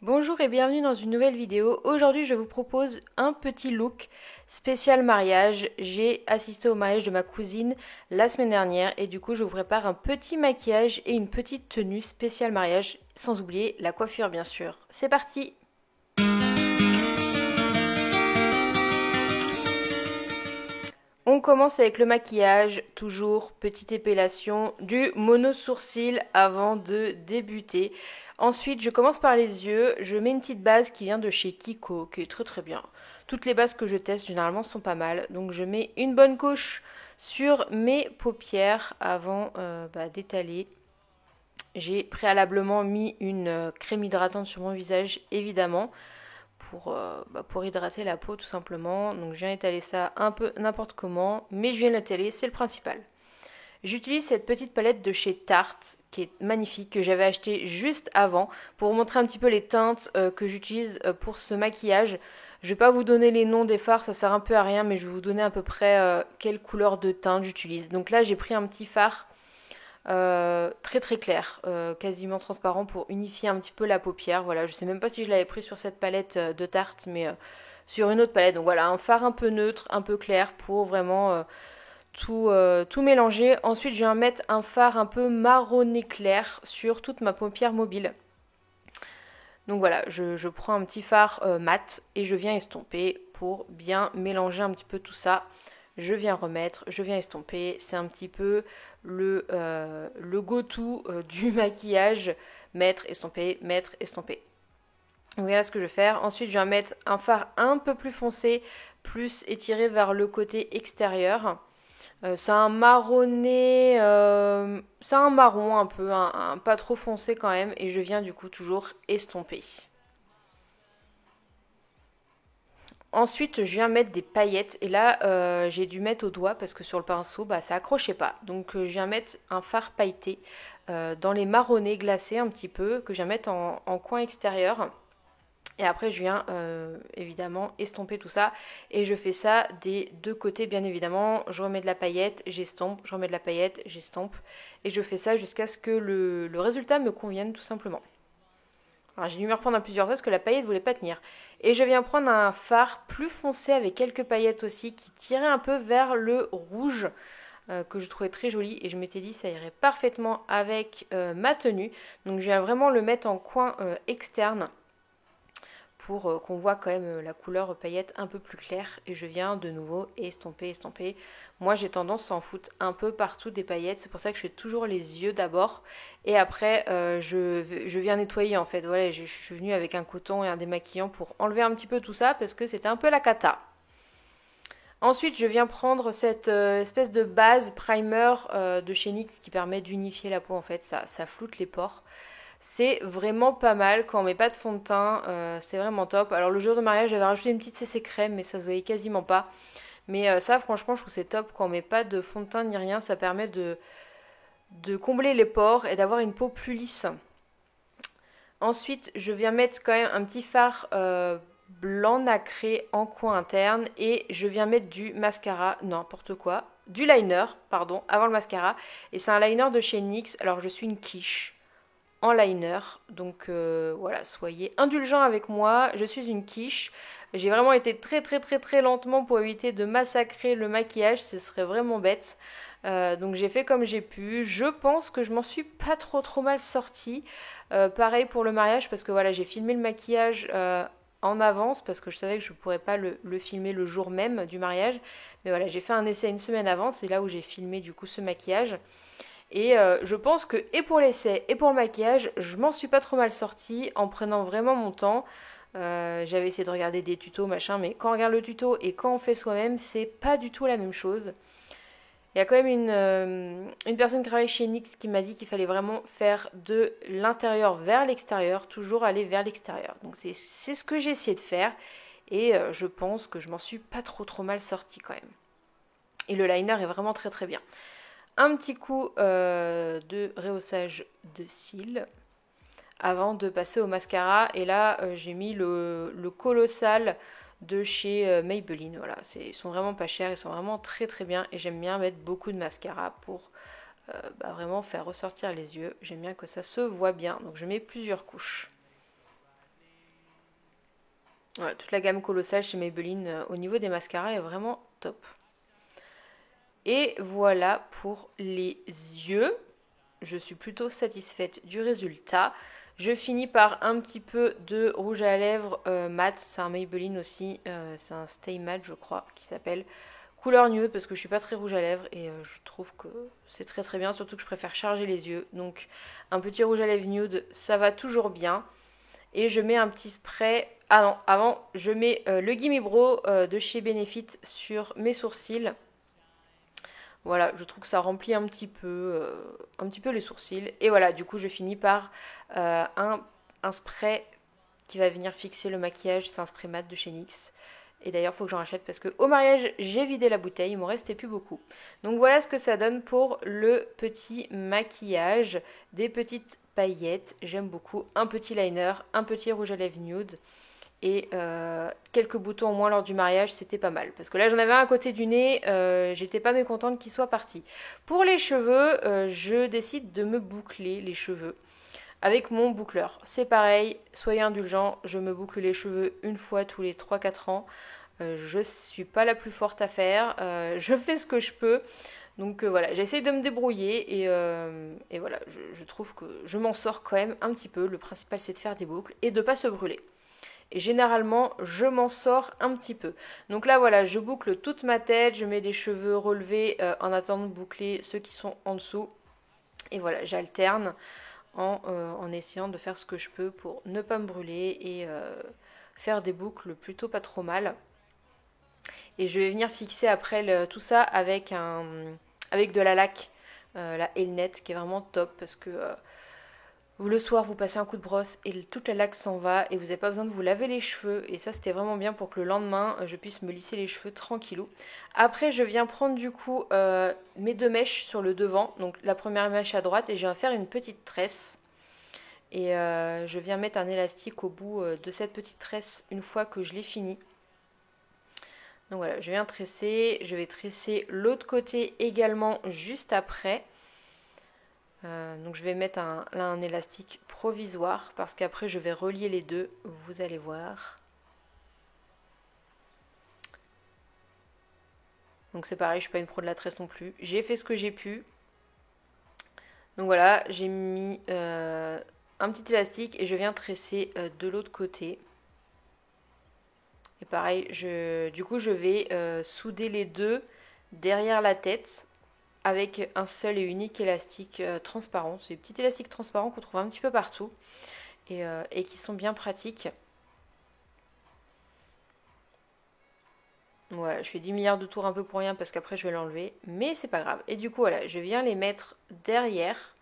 Bonjour et bienvenue dans une nouvelle vidéo. Aujourd'hui, je vous propose un petit look spécial mariage. J'ai assisté au mariage de ma cousine la semaine dernière et du coup, je vous prépare un petit maquillage et une petite tenue spéciale mariage, sans oublier la coiffure bien sûr. C'est parti! On commence avec le maquillage, toujours petite épilation du mono sourcil avant de débuter. Ensuite, je commence par les yeux, je mets une petite base qui vient de chez Kiko, qui est très très bien. Toutes les bases que je teste généralement sont pas mal, donc je mets une bonne couche sur mes paupières avant d'étaler. J'ai préalablement mis une crème hydratante sur mon visage, évidemment pour hydrater la peau tout simplement. Donc je viens étaler ça un peu n'importe comment, mais je viens l'étaler, c'est le principal. J'utilise cette petite palette de chez Tarte qui est magnifique, que j'avais acheté juste avant pour vous montrer un petit peu les teintes que j'utilise pour ce maquillage. Je vais pas vous donner les noms des fards, ça sert un peu à rien, mais je vais vous donner à peu près quelle couleur de teinte j'utilise. Donc là j'ai pris un petit fard très très clair, quasiment transparent pour unifier un petit peu la paupière. Voilà, je sais même pas si je l'avais pris sur cette palette de Tarte, mais sur une autre palette. Donc voilà, un fard un peu neutre, un peu clair pour vraiment tout mélanger. Ensuite, je viens mettre un fard un peu marronné clair sur toute ma paupière mobile. Donc voilà, je prends un petit fard mat et je viens estomper pour bien mélanger un petit peu tout ça. Je viens remettre, je viens estomper. C'est un petit peu le go-to du maquillage. Mettre, estomper, mettre, estomper. Voilà ce que je vais faire. Ensuite, je viens mettre un fard un peu plus foncé, plus étiré vers le côté extérieur. C'est un marronné, c'est un marron un peu, pas trop foncé quand même. Et je viens du coup toujours estomper. Ensuite, je viens mettre des paillettes et là, j'ai dû mettre au doigt parce que sur le pinceau, ça accrochait pas. Donc, je viens mettre un fard pailleté dans les marronnés glacés un petit peu que je viens mettre en coin extérieur. Et après, je viens évidemment estomper tout ça. Et je fais ça des deux côtés, bien évidemment. Je remets de la paillette, j'estompe, je remets de la paillette, j'estompe. Et je fais ça jusqu'à ce que le résultat me convienne tout simplement. Alors, j'ai dû me reprendre à plusieurs fois parce que la paillette ne voulait pas tenir. Et je viens prendre un fard plus foncé avec quelques paillettes aussi qui tirait un peu vers le rouge que je trouvais très joli. Et je m'étais dit ça irait parfaitement avec ma tenue. Donc je viens vraiment le mettre en coin externe pour qu'on voit quand même la couleur paillette un peu plus claire. Et je viens de nouveau estomper, estomper. Moi j'ai tendance à en foutre un peu partout des paillettes. C'est pour ça que je fais toujours les yeux d'abord. Et après je viens nettoyer en fait. Voilà, je suis venue avec un coton et un démaquillant pour enlever un petit peu tout ça parce que c'était un peu la cata. Ensuite, je viens prendre cette espèce de base primer de chez NYX qui permet d'unifier la peau en fait. Ça floute les pores. C'est vraiment pas mal quand on met pas de fond de teint, c'est vraiment top. Alors le jour de mariage j'avais rajouté une petite CC crème mais ça se voyait quasiment pas. Mais ça franchement je trouve c'est top quand on met pas de fond de teint ni rien, ça permet de combler les pores et d'avoir une peau plus lisse. Ensuite je viens mettre quand même un petit fard blanc nacré en coin interne et je viens mettre du mascara, n'importe quoi, du liner, pardon, avant le mascara. Et c'est un liner de chez NYX, alors je suis une quiche en liner. Donc voilà, soyez indulgents avec moi. Je suis une quiche. J'ai vraiment été très très très très lentement pour éviter de massacrer le maquillage. Ce serait vraiment bête. Donc j'ai fait comme j'ai pu. Je pense que je m'en suis pas trop mal sortie. Pareil pour le mariage parce que voilà, j'ai filmé le maquillage en avance parce que je savais que je ne pourrais pas le filmer le jour même du mariage. Mais voilà, j'ai fait un essai une semaine avant. C'est là où j'ai filmé du coup ce maquillage. Et je pense que, et pour l'essai et pour le maquillage, je m'en suis pas trop mal sortie en prenant vraiment mon temps. J'avais essayé de regarder des tutos, machin, mais quand on regarde le tuto et quand on fait soi-même, c'est pas du tout la même chose. Il y a quand même une personne qui travaille chez NYX qui m'a dit qu'il fallait vraiment faire de l'intérieur vers l'extérieur, toujours aller vers l'extérieur. Donc c'est ce que j'ai essayé de faire et je pense que je m'en suis pas trop mal sortie quand même. Et le liner est vraiment très très bien. Un petit coup de rehaussage de cils avant de passer au mascara. Et là, j'ai mis le colossal de chez Maybelline. Voilà, ils sont vraiment pas chers, ils sont vraiment très très bien. Et j'aime bien mettre beaucoup de mascara pour vraiment faire ressortir les yeux. J'aime bien que ça se voit bien. Donc je mets plusieurs couches. Voilà, toute la gamme colossale chez Maybelline au niveau des mascaras est vraiment top. Et voilà pour les yeux. Je suis plutôt satisfaite du résultat. Je finis par un petit peu de rouge à lèvres mat. C'est un Maybelline aussi. C'est un Stay Matte, je crois, qui s'appelle couleur nude parce que je suis pas très rouge à lèvres et je trouve que c'est très très bien. Surtout que je préfère charger les yeux. Donc un petit rouge à lèvres nude, ça va toujours bien. Et je mets un petit spray. Ah non, avant, je mets le Gimme Brow de chez Benefit sur mes sourcils. Voilà, je trouve que ça remplit un petit peu les sourcils. Et voilà, du coup, je finis par un spray qui va venir fixer le maquillage. C'est un spray mat de chez NYX. Et d'ailleurs, il faut que j'en rachète parce qu'au mariage, j'ai vidé la bouteille. Il m'en restait plus beaucoup. Donc voilà ce que ça donne pour le petit maquillage. Des petites paillettes, j'aime beaucoup. Un petit liner, un petit rouge à lèvres nude. Et quelques boutons en moins lors du mariage, c'était pas mal. Parce que là, j'en avais un à côté du nez, j'étais pas mécontente qu'il soit parti. Pour les cheveux, je décide de me boucler les cheveux avec mon boucleur. C'est pareil, soyez indulgents, je me boucle les cheveux une fois tous les 3-4 ans. Je suis pas la plus forte à faire, je fais ce que je peux. Donc voilà, j'essaye de me débrouiller et voilà, je trouve que je m'en sors quand même un petit peu. Le principal, c'est de faire des boucles et de pas se brûler. Et généralement, je m'en sors un petit peu. Donc là, voilà, je boucle toute ma tête. Je mets des cheveux relevés en attendant de boucler ceux qui sont en dessous. Et voilà, j'alterne en essayant de faire ce que je peux pour ne pas me brûler et faire des boucles plutôt pas trop mal. Et je vais venir fixer après tout ça avec de la laque, la Elnet, qui est vraiment top parce que... le soir, vous passez un coup de brosse et toute la laque s'en va et vous n'avez pas besoin de vous laver les cheveux. Et ça, c'était vraiment bien pour que le lendemain, je puisse me lisser les cheveux tranquillou. Après, je viens prendre du coup mes deux mèches sur le devant. Donc la première mèche à droite et je viens faire une petite tresse. Et je viens mettre un élastique au bout de cette petite tresse une fois que je l'ai fini. Donc voilà, je viens tresser. Je vais tresser l'autre côté également juste après. Donc je vais mettre là un élastique provisoire parce qu'après je vais relier les deux, vous allez voir. Donc c'est pareil, je suis pas une pro de la tresse non plus. J'ai fait ce que j'ai pu. Donc voilà, j'ai mis un petit élastique et je viens tresser de l'autre côté. Et pareil, du coup je vais souder les deux derrière la tête avec un seul et unique élastique transparent. C'est des petits élastiques transparents qu'on trouve un petit peu partout et qui sont bien pratiques. Voilà, je fais 10 milliards de tours un peu pour rien parce qu'après je vais l'enlever, mais c'est pas grave. Et du coup, voilà, je viens les mettre derrière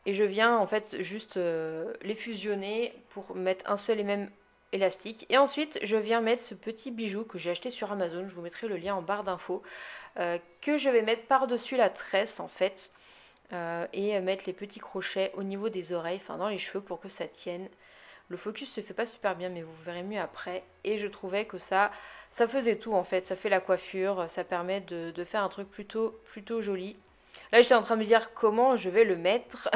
et je viens en fait juste les fusionner pour mettre un seul et même élastique. Et ensuite, je viens mettre ce petit bijou que j'ai acheté sur Amazon. Je vous mettrai le lien en barre d'infos. Que je vais mettre par-dessus la tresse en fait. Et mettre les petits crochets au niveau des oreilles, enfin dans les cheveux pour que ça tienne. Le focus se fait pas super bien, mais vous verrez mieux après. Et je trouvais que ça faisait tout en fait. Ça fait la coiffure, ça permet de faire un truc plutôt joli. Là, j'étais en train de me dire comment je vais le mettre.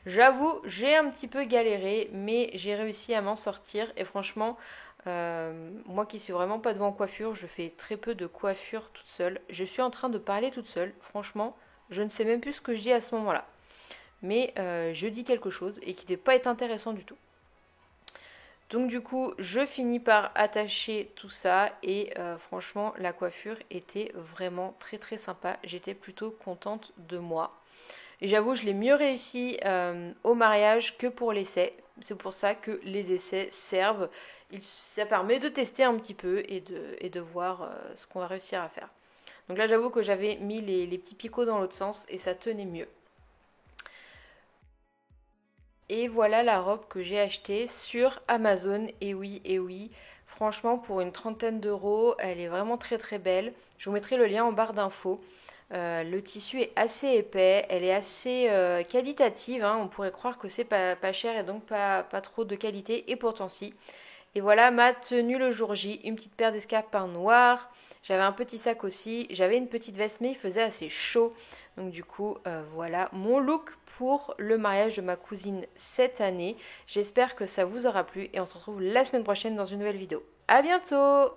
J'avoue, j'ai un petit peu galéré, mais j'ai réussi à m'en sortir. Et franchement, moi qui suis vraiment pas devant coiffure, je fais très peu de coiffure toute seule. Je suis en train de parler toute seule. Franchement, je ne sais même plus ce que je dis à ce moment-là. Mais je dis quelque chose et qui ne devait pas être intéressant du tout. Donc du coup, je finis par attacher tout ça et franchement, la coiffure était vraiment très très sympa. J'étais plutôt contente de moi. Et j'avoue, je l'ai mieux réussi au mariage que pour l'essai. C'est pour ça que les essais servent. Ça permet de tester un petit peu et de voir ce qu'on va réussir à faire. Donc là, j'avoue que j'avais mis les petits picots dans l'autre sens et ça tenait mieux. Et voilà la robe que j'ai achetée sur Amazon. Et oui, franchement, pour une trentaine d'euros, elle est vraiment très très belle. Je vous mettrai le lien en barre d'infos. Le tissu est assez épais, elle est assez qualitative. On pourrait croire que c'est pas cher et donc pas trop de qualité. Et pourtant si. Et voilà ma tenue le jour J. Une petite paire d'escarpins noirs, J'avais un petit sac aussi, j'avais une petite veste mais il faisait assez chaud. Donc du coup, voilà mon look pour le mariage de ma cousine cette année. J'espère que ça vous aura plu et on se retrouve la semaine prochaine dans une nouvelle vidéo. À bientôt!